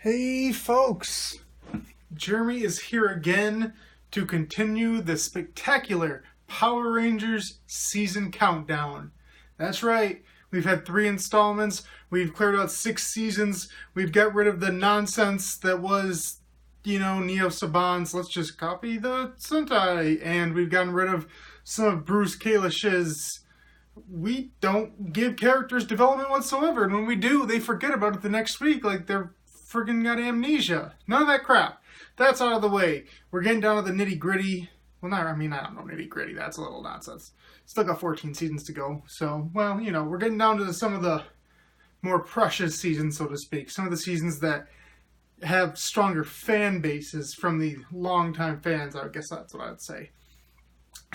Hey folks, Jeremy is here again to continue the spectacular Power Rangers season countdown. That's right, we've had 3 installments, we've cleared out 6 seasons, we've got rid of the nonsense that was, Neo Saban's let's just copy the Sentai, and we've gotten rid of some of Bruce Kalish's we don't give characters development whatsoever, and when we do, they forget about it the next week like they're friggin' got amnesia. None of that crap. That's out of the way. We're getting down to the nitty gritty. Well, I don't know nitty gritty. That's a little nonsense. Still got 14 seasons to go. So, we're getting down to some of the more precious seasons, so to speak. Some of the seasons that have stronger fan bases from the longtime fans. I guess that's what I'd say.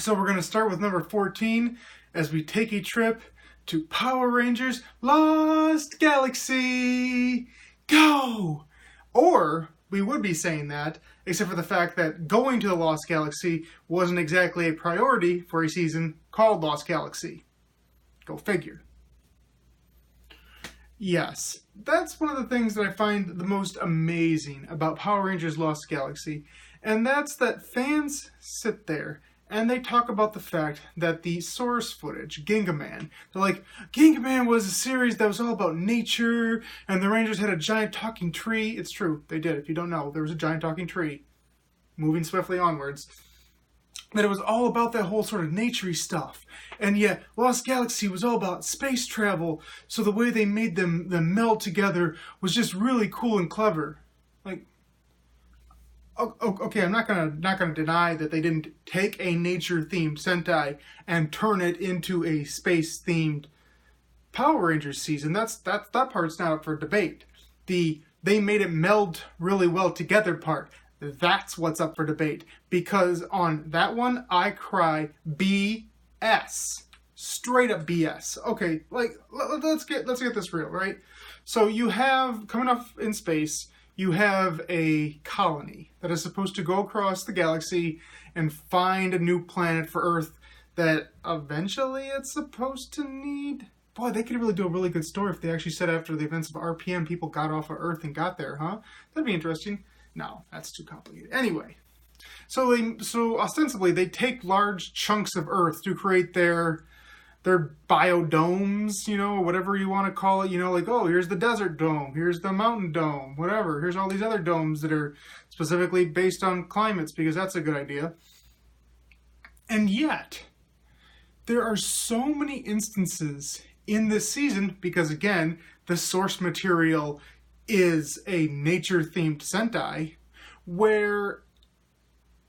So we're going to start with number 14 as we take a trip to Power Rangers Lost Galaxy. Go! Or we would be saying that, except for the fact that going to the Lost Galaxy wasn't exactly a priority for a season called Lost Galaxy. Go figure. Yes, that's one of the things that I find the most amazing about Power Rangers Lost Galaxy, and that's that fans sit there and they talk about the fact that the source footage, Gingaman, they're like, Gingaman was a series that was all about nature, and the Rangers had a giant talking tree. It's true, they did. If you don't know, there was a giant talking tree. Moving swiftly onwards. That it was all about that whole sort of naturey stuff. And yet, Lost Galaxy was all about space travel, so the way they made them meld together was just really cool and clever. Like, okay, I'm not gonna deny that they didn't take a nature-themed Sentai and turn it into a space-themed Power Rangers season. That part's not up for debate. They made it meld really well together part. That's what's up for debate. Because on that one, I cry BS. Straight up BS. Okay, let's get this real, right? So you have, coming off in space, you have a colony that is supposed to go across the galaxy and find a new planet for Earth that eventually it's supposed to need. Boy, they could really do a really good story if they actually said after the events of RPM people got off of Earth and got there, huh? That'd be interesting. No, that's too complicated. Anyway, so ostensibly they take large chunks of Earth to create their biodomes, whatever you want to call it, here's the desert dome, here's the mountain dome, whatever. Here's all these other domes that are specifically based on climates because that's a good idea. And yet, there are so many instances in this season, because again, the source material is a nature-themed Sentai, where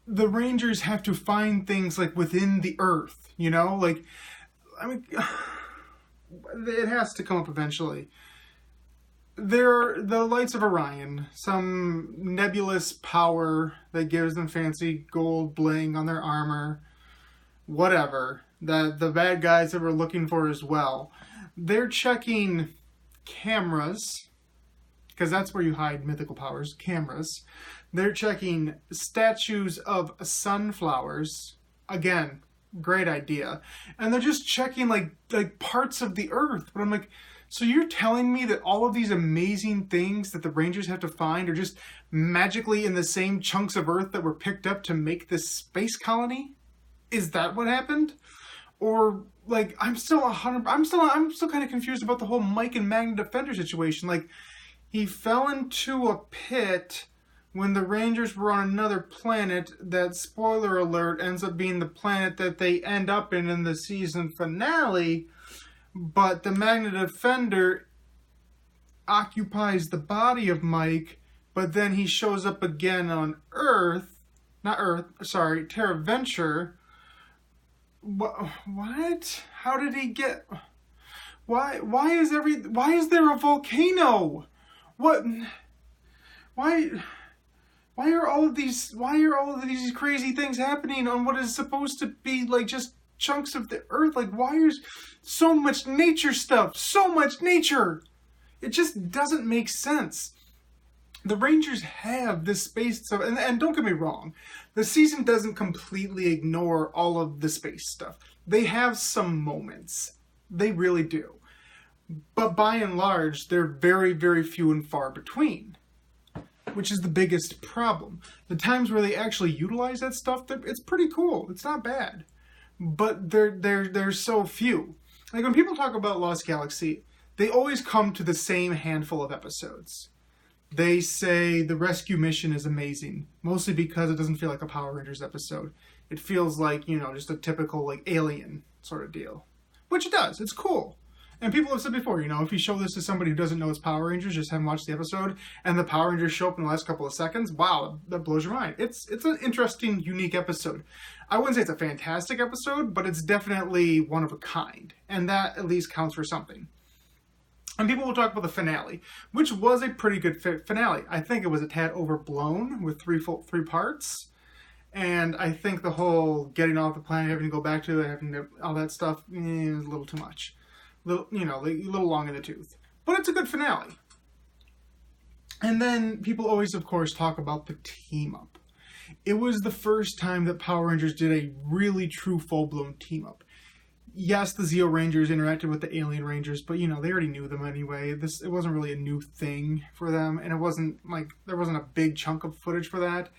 the Rangers have to find things like within the Earth, it has to come up eventually. They're the Lights of Orion, some nebulous power that gives them fancy gold bling on their armor, whatever, that the bad guys that we're looking for as well. They're checking cameras, because that's where you hide mythical powers, cameras. They're checking statues of sunflowers, again, great idea. And they're just checking like parts of the Earth. But I'm like, so you're telling me that all of these amazing things that the Rangers have to find are just magically in the same chunks of Earth that were picked up to make this space colony? Is that what happened? Or I'm still kind of confused about the whole Mike and Magna Defender situation. Like, he fell into a pit when the Rangers were on another planet that, spoiler alert, ends up being the planet that they end up in the season finale, but the Magna Defender occupies the body of Mike, but then he shows up again on Terra Venture. What? How did he get... Why is there a volcano? What? Why are all of these crazy things happening on what is supposed to be just chunks of the Earth? Why is so much nature stuff? So much nature! It just doesn't make sense. The Rangers have this space stuff, and don't get me wrong, the season doesn't completely ignore all of the space stuff. They have some moments. They really do. But by and large, they're very, very few and far between. which is the biggest problem. The times where they actually utilize that stuff, it's pretty cool. It's not bad. But there's so few. Like when people talk about Lost Galaxy, they always come to the same handful of episodes. They say the rescue mission is amazing, mostly because it doesn't feel like a Power Rangers episode. It feels like, just a typical like Alien sort of deal. Which it does. It's cool. And people have said before, if you show this to somebody who doesn't know it's Power Rangers, just haven't watched the episode, and the Power Rangers show up in the last couple of seconds, wow, that blows your mind. It's an interesting, unique episode. I wouldn't say it's a fantastic episode, but it's definitely one of a kind. And that at least counts for something. And people will talk about the finale, which was a pretty good finale. I think it was a tad overblown with three parts. And I think the whole getting off the planet, having to go back to it, all that stuff, is a little too much. A little long in the tooth. But it's a good finale. And then people always, of course, talk about the team-up. It was the first time that Power Rangers did a really true full-blown team-up. Yes, the Zeo Rangers interacted with the Alien Rangers, but, they already knew them anyway. It wasn't really a new thing for them, and it wasn't, there wasn't a big chunk of footage for that.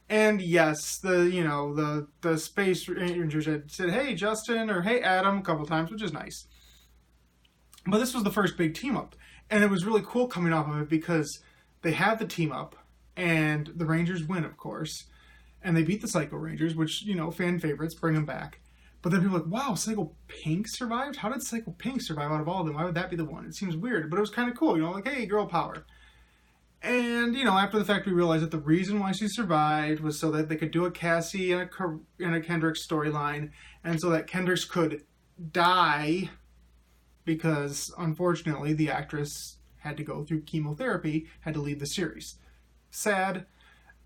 And yes, the Space Rangers had said, hey, Justin, or hey, Adam, a couple times, which is nice. But this was the first big team-up, and it was really cool coming off of it because they had the team-up, and the Rangers win, of course, and they beat the Psycho Rangers, which, fan favorites, bring them back. But then people are like, wow, Psycho Pink survived? How did Psycho Pink survive out of all of them? Why would that be the one? It seems weird, but it was kind of cool, like, hey, girl power. And, after the fact, we realized that the reason why she survived was so that they could do a Cassie and a Kendricks storyline, and so that Kendricks could die, because, unfortunately, the actress had to go through chemotherapy, had to leave the series. Sad,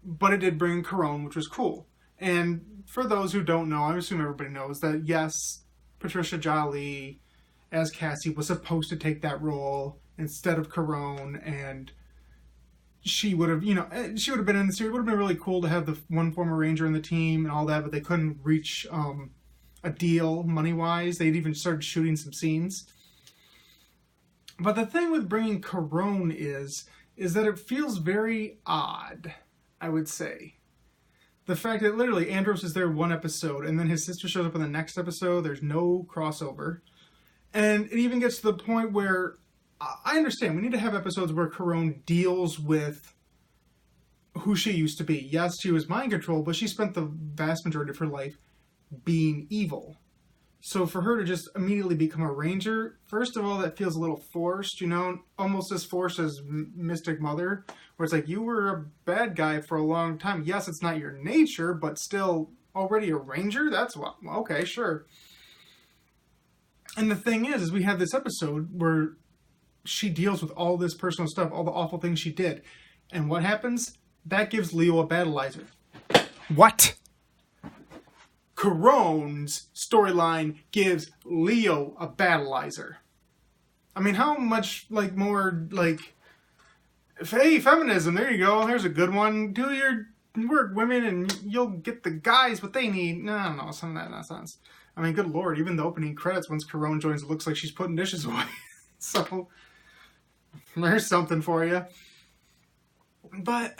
but it did bring Corone, which was cool. And for those who don't know, I assume everybody knows that, yes, Patricia Jolie, as Cassie, was supposed to take that role instead of Corone, and she would have, she would have been in the series. It would have been really cool to have the one former Ranger in the team and all that, but they couldn't reach a deal money-wise. They'd even started shooting some scenes. But the thing with bringing Corone is that it feels very odd, I would say. The fact that literally Andros is there one episode, and then his sister shows up in the next episode, there's no crossover. And it even gets to the point where, I understand, we need to have episodes where Corone deals with who she used to be. Yes, she was mind controlled, but she spent the vast majority of her life being evil. So for her to just immediately become a Ranger, first of all, that feels a little forced, almost as forced as Mystic Mother, where it's like, you were a bad guy for a long time. Yes, it's not your nature, but still already a Ranger? That's what, okay, sure. And the thing is we have this episode where she deals with all this personal stuff, all the awful things she did. And what happens? That gives Leo a battleizer. What? Corone's storyline gives Leo a battleizer. I mean, how much, more, hey, feminism, there you go, there's a good one. Do your work, women, and you'll get the guys what they need. No, some of that nonsense. I mean, good lord, even the opening credits, once Corone joins, it looks like she's putting dishes away. So, there's something for you. But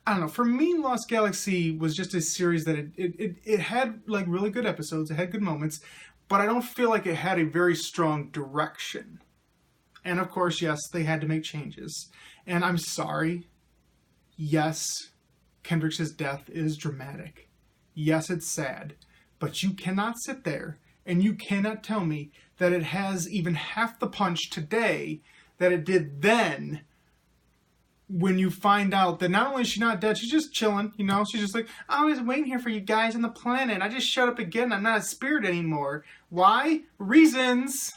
I don't know. For me, Lost Galaxy was just a series that it had really good episodes. It had good moments, but I don't feel like it had a very strong direction. And of course, yes, they had to make changes. And I'm sorry. Yes, Kendricks' death is dramatic. Yes, it's sad. But you cannot sit there and you cannot tell me that it has even half the punch today that it did then, when you find out that not only is she not dead, she's just chilling, she's just like, I was waiting here for you guys on the planet. I just showed up again. I'm not a spirit anymore. Why? Reasons.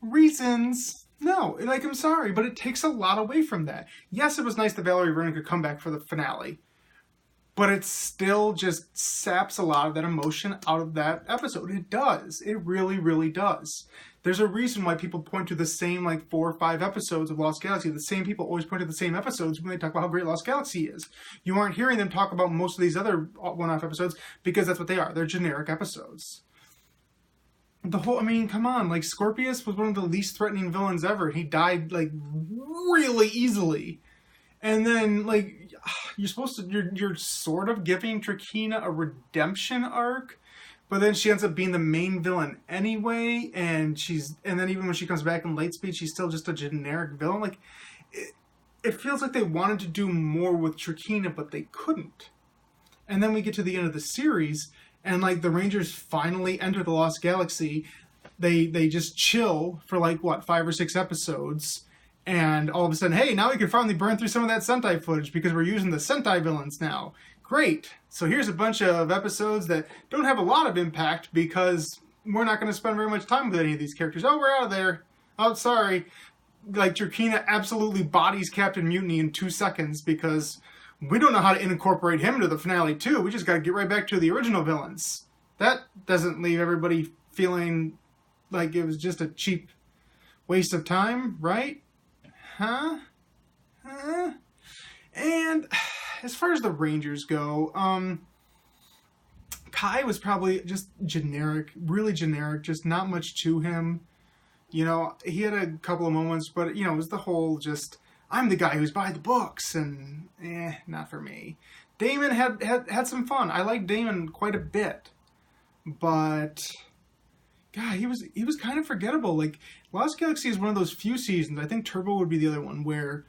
No, I'm sorry, but it takes a lot away from that. Yes, it was nice that Valerie Vernon could come back for the finale, but it still just saps a lot of that emotion out of that episode. It does. It really, really does. There's a reason why people point to the same 4 or 5 episodes of Lost Galaxy. The same people always point to the same episodes when they talk about how great Lost Galaxy is. You aren't hearing them talk about most of these other one-off episodes because that's what they are. They're generic episodes. Come on, Scorpius was one of the least threatening villains ever. He died, really easily. And then, like, you're sort of giving Trakina a redemption arc, but then she ends up being the main villain anyway, and then even when she comes back in Lightspeed, she's still just a generic villain. Like, it feels like they wanted to do more with Trakina, but they couldn't. And then we get to the end of the series, and, like, the Rangers finally enter the Lost Galaxy. They just chill for, like, 5 or 6 episodes, and all of a sudden, hey, now we can finally burn through some of that Sentai footage because we're using the Sentai villains now. Great. So here's a bunch of episodes that don't have a lot of impact because we're not going to spend very much time with any of these characters. Oh, we're out of there. Oh, sorry. Like, Trakina absolutely bodies Captain Mutiny in 2 seconds because we don't know how to incorporate him into the finale, too. We just got to get right back to the original villains. That doesn't leave everybody feeling like it was just a cheap waste of time, right? Huh? And as far as the Rangers go, Kai was probably just generic, really generic, just not much to him. You know, he had a couple of moments, but, you know, it was the whole just, I'm the guy who's by the books, and not for me. Damon had some fun. I liked Damon quite a bit, but God, he was kind of forgettable. Like, Lost Galaxy is one of those few seasons, I think Turbo would be the other one, where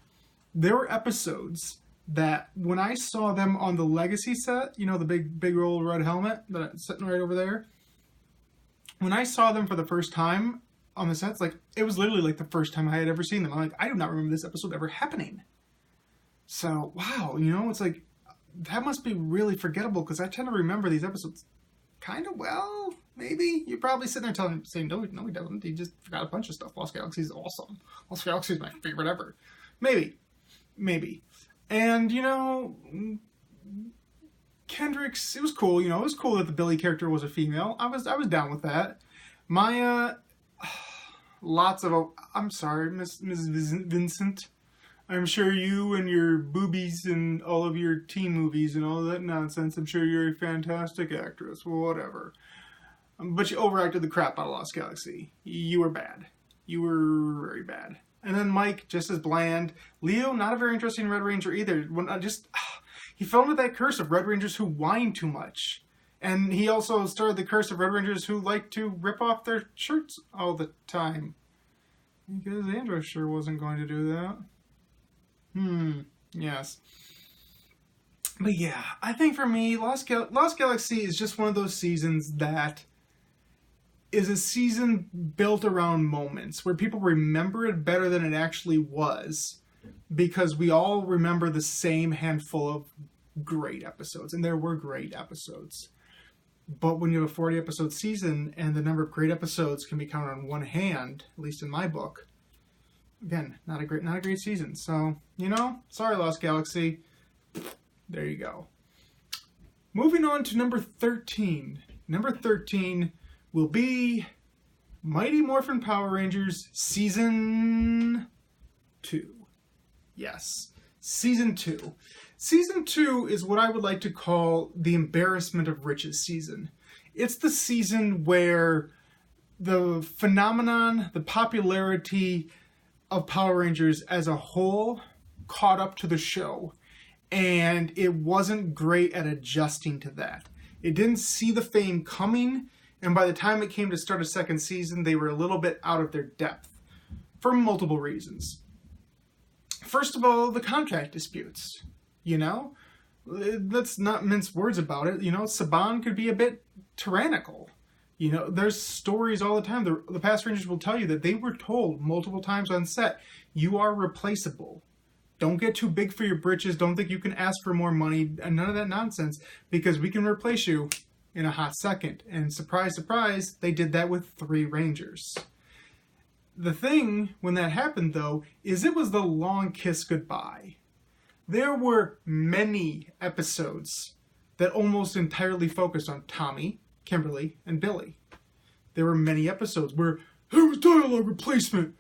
there were episodes that when I saw them on the Legacy set, you know, the big old red helmet that's sitting right over there, when I saw them for the first time on the sets, like, it was literally like the first time I had ever seen them. I'm like, I do not remember this episode ever happening. So, wow, you know, it's like, that must be really forgettable because I tend to remember these episodes kind of well. Maybe you're probably sitting there saying, no, he doesn't. He just forgot a bunch of stuff. Lost Galaxy is awesome. Lost Galaxy is my favorite ever. Maybe. And, you know, Kendrick's, it was cool. You know, it was cool that the Billy character was a female. I was down with that. Maya, lots of, I'm sorry, Miss Vincent. I'm sure you and your boobies and all of your teen movies and all that nonsense, I'm sure you're a fantastic actress. Whatever. But you overacted the crap out of Lost Galaxy. You were bad. You were very bad. And then Mike, just as bland. Leo, not a very interesting Red Ranger either. He fell into that curse of Red Rangers who whine too much. And he also started the curse of Red Rangers who like to rip off their shirts all the time. Because Andros sure wasn't going to do that. Yes. But yeah, I think for me, Lost Galaxy is just one of those seasons that is a season built around moments where people remember it better than it actually was because we all remember the same handful of great episodes, and there were great episodes. But when you have a 40-episode season and the number of great episodes can be counted on one hand, at least in my book, again, not a great season. So, you know, sorry, Lost Galaxy. There you go. Moving on to number 13. Number 13 will be Mighty Morphin Power Rangers Season 2. Yes, Season 2. Season 2 is what I would like to call the embarrassment of riches season. It's the season where the phenomenon, the popularity of Power Rangers as a whole caught up to the show, and it wasn't great at adjusting to that. It didn't see the fame coming, and by the time it came to start a second season, they were a little bit out of their depth for multiple reasons. First of all, the contract disputes. You know, let's not mince words about it. You know, Saban could be a bit tyrannical. You know, there's stories all the time. The past Rangers will tell you that they were told multiple times on set, you are replaceable. Don't get too big for your britches. Don't think you can ask for more money and none of that nonsense because we can replace you in a hot second. And surprise, surprise, they did that with 3 Rangers. The thing when that happened, though, is it was the long kiss goodbye. There were many episodes that almost entirely focused on Tommy, Kimberly, and Billy. There were many episodes where there was dialogue replacement.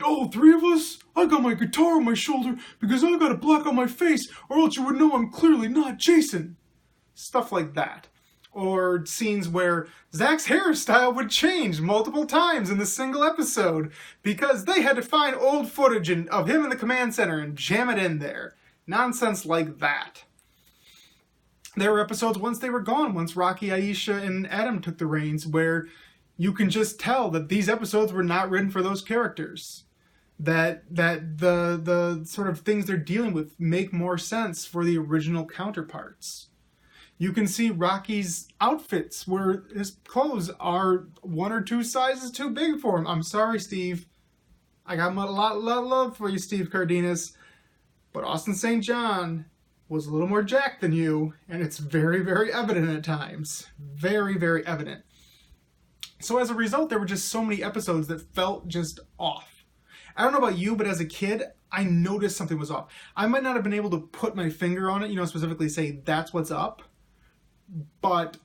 All 3 of us? I got my guitar on my shoulder because I got a black on my face, or else you would know I'm clearly not Jason. Stuff like that. Or scenes where Zach's hairstyle would change multiple times in the single episode because they had to find old footage of him in the command center and jam it in there. Nonsense like that. There were episodes once they were gone, once Rocky, Aisha, and Adam took the reins, where you can just tell that these episodes were not written for those characters. That the sort of things they're dealing with make more sense for the original counterparts. You can see Rocky's outfits where his clothes are 1 or 2 sizes too big for him. I'm sorry, Steve. I got a lot of love for you, Steve Cardenas. But Austin St. John was a little more jacked than you, and it's very, very evident at times. Very, very evident. So as a result, there were just so many episodes that felt just off. I don't know about you, but as a kid, I noticed something was off. I might not have been able to put my finger on it, specifically say that's what's up. But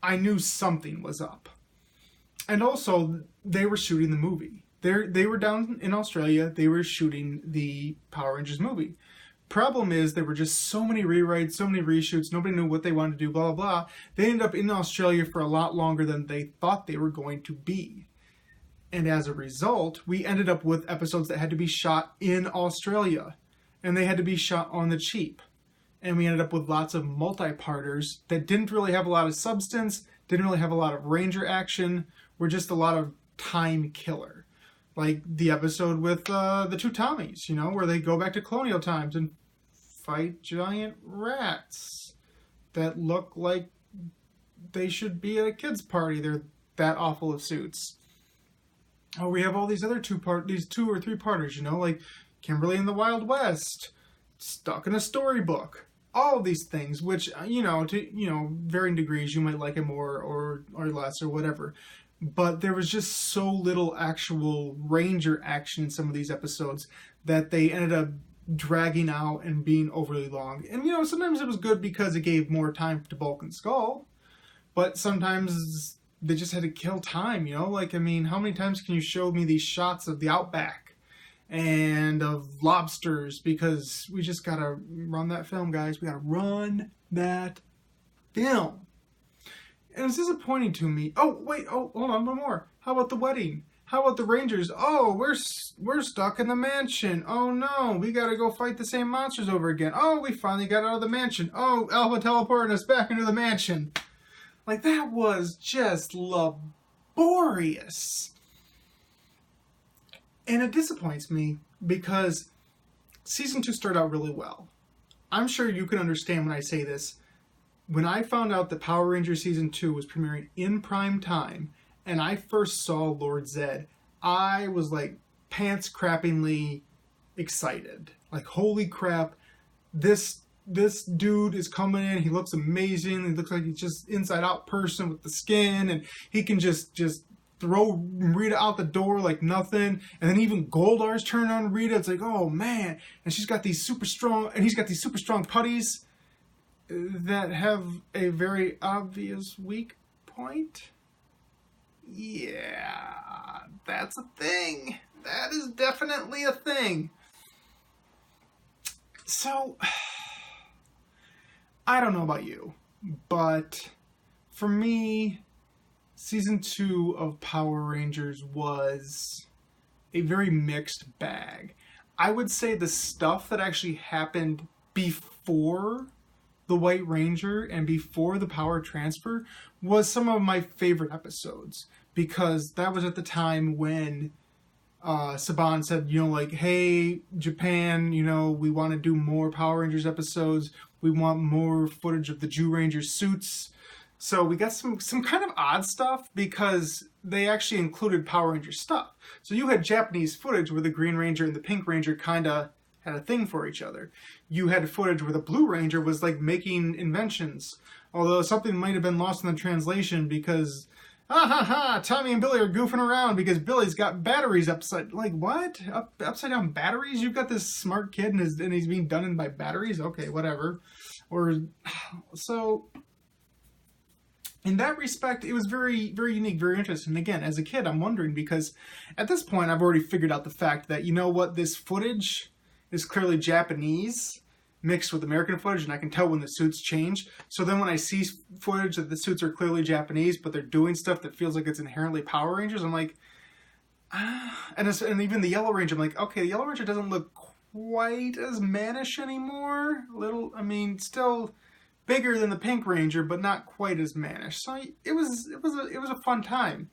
I knew something was up. And also, they were shooting the movie. They were down in Australia. They were shooting the Power Rangers movie. Problem is, there were just so many rewrites, so many reshoots. Nobody knew what they wanted to do, blah, blah, blah. They ended up in Australia for a lot longer than they thought they were going to be. And as a result, we ended up with episodes that had to be shot in Australia. And they had to be shot on the cheap. And we ended up with lots of multi-parters that didn't really have a lot of substance, didn't really have a lot of Ranger action, were just a lot of time killer. Like the episode with the 2 Tommies, where they go back to colonial times and fight giant rats that look like they should be at a kid's party. They're that awful of suits. Oh, we have all these other 2 or 3 parters, like Kimberly in the Wild West, stuck in a storybook. All of these things, which, to, varying degrees, you might like it more or less or whatever. But there was just so little actual Ranger action in some of these episodes that they ended up dragging out and being overly long. And, sometimes it was good because it gave more time to Bulk and Skull. But sometimes they just had to kill time, how many times can you show me these shots of the Outback? And of lobsters, because we just gotta run that film, guys. We gotta run that film. And it's disappointing to me. Oh, wait, hold on, one more. How about the wedding? How about the Rangers? Oh, we're stuck in the mansion. Oh no, we gotta go fight the same monsters over again. Oh, we finally got out of the mansion. Oh, Alpha teleporting us back into the mansion. Like, that was just laborious. And it disappoints me because season 2 started out really well. I'm sure you can understand when I say this. When I found out that Power Rangers season 2 was premiering in prime time and I first saw Lord Zed, I was like pants crappingly excited. Like, holy crap, this dude is coming in. He looks amazing. He looks like he's just inside out person with the skin, and he can just throw Rita out the door like nothing. And then even Goldar's turned on Rita. It's like, oh man. And he's got these super strong putties that have a very obvious weak point. Yeah, that's a thing. That is definitely a thing. So, I don't know about you, but for me, Season 2 of Power Rangers was a very mixed bag. I would say the stuff that actually happened before the White Ranger and before the power transfer was some of my favorite episodes, because that was at the time when Saban said, hey, Japan, we want to do more Power Rangers episodes. We want more footage of the Jew Ranger suits. So we got some kind of odd stuff because they actually included Power Ranger stuff. So you had Japanese footage where the Green Ranger and the Pink Ranger kind of had a thing for each other. You had footage where the Blue Ranger was like making inventions. Although something might have been lost in the translation because, Tommy and Billy are goofing around because Billy's got batteries upside. Like, what? Upside down batteries? You've got this smart kid and he's being done in by batteries? Okay, whatever. So, in that respect, it was very, very unique, very interesting. Again, as a kid, I'm wondering because at this point, I've already figured out the fact that, this footage is clearly Japanese. mixed with American footage, and I can tell when the suits change. So then when I see footage that the suits are clearly Japanese, but they're doing stuff that feels like it's inherently Power Rangers, I'm like, and even the Yellow Ranger, I'm like, okay, the Yellow Ranger doesn't look quite as mannish anymore. Still bigger than the Pink Ranger, but not quite as mannish. So it was a fun time.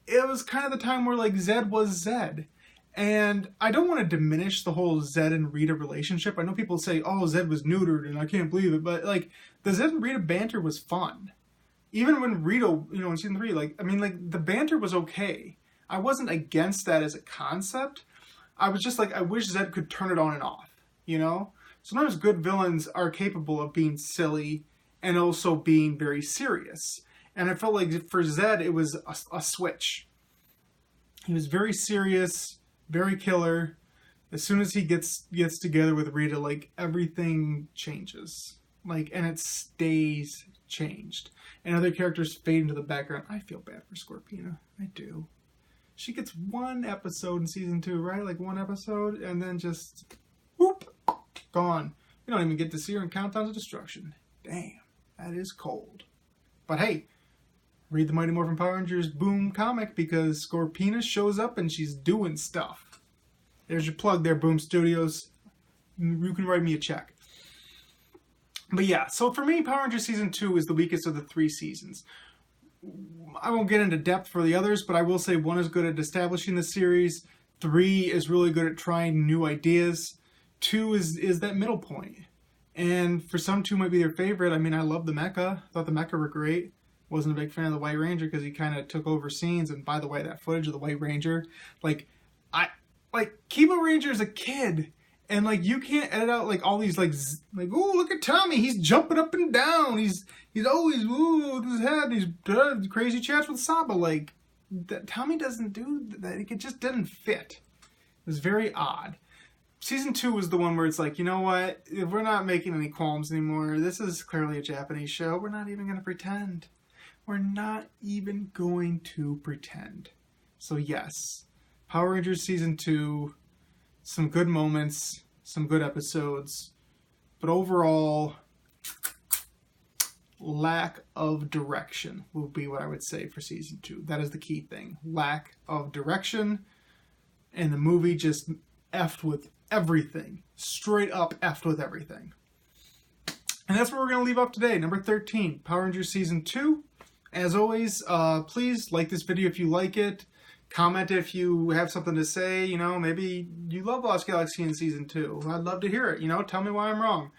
It was kind of the time where like Zed was Zed. And I don't want to diminish the whole Zed and Rita relationship. I know people say, oh, Zed was neutered and I can't believe it. But like the Zed and Rita banter was fun. Even when Rita, in season 3, the banter was okay. I wasn't against that as a concept. I was just like, I wish Zed could turn it on and off, Sometimes good villains are capable of being silly and also being very serious. And I felt like for Zed, it was a switch. He was very serious, very killer. As soon as he gets together with Rita, like, everything changes. Like, and it stays changed. And other characters fade into the background. I feel bad for Scorpina. I do. She gets one episode in season 2, right? Like one episode, and then just, whoop, gone. You don't even get to see her in Countdown to Destruction. Damn, that is cold. But hey, read the Mighty Morphin Power Rangers Boom comic because Scorpina shows up and she's doing stuff. There's your plug there, Boom Studios. You can write me a check. But yeah, so for me, Power Rangers Season 2 is the weakest of the 3 seasons. I won't get into depth for the others, but I will say 1 is good at establishing the series. 3 is really good at trying new ideas. 2 is that middle point. And for some, 2 might be their favorite. I mean, I love the mecha. I thought the mecha were great. Wasn't a big fan of the White Ranger because he kind of took over scenes. And by the way, that footage of the White Ranger, Kiba Ranger is a kid. And, you can't edit out, all these, oh, look at Tommy. He's jumping up and down. He's always, ooh, his head. He's crazy chats with Saba. Tommy doesn't do that. It just didn't fit. It was very odd. Season 2 was the one where it's like, you know what? If we're not making any qualms anymore, this is clearly a Japanese show. We're not even going to pretend. We're not even going to pretend. So, yes, Power Rangers Season 2... some good moments, some good episodes, but overall, lack of direction will be what I would say for Season 2. That is the key thing. Lack of direction, and the movie just effed with everything. Straight up effed with everything. And that's what we're going to leave up today. Number 13, Power Rangers Season 2. As always, please like this video if you like it. Comment if you have something to say, maybe you love Lost Galaxy in Season 2. I'd love to hear it, tell me why I'm wrong.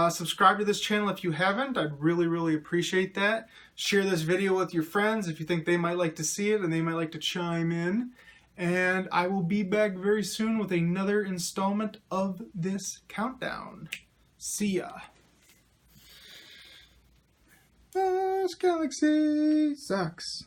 Subscribe to this channel if you haven't. I'd really, really appreciate that. Share this video with your friends if you think they might like to see it and they might like to chime in. And I will be back very soon with another installment of this countdown. See ya. Lost Galaxy sucks.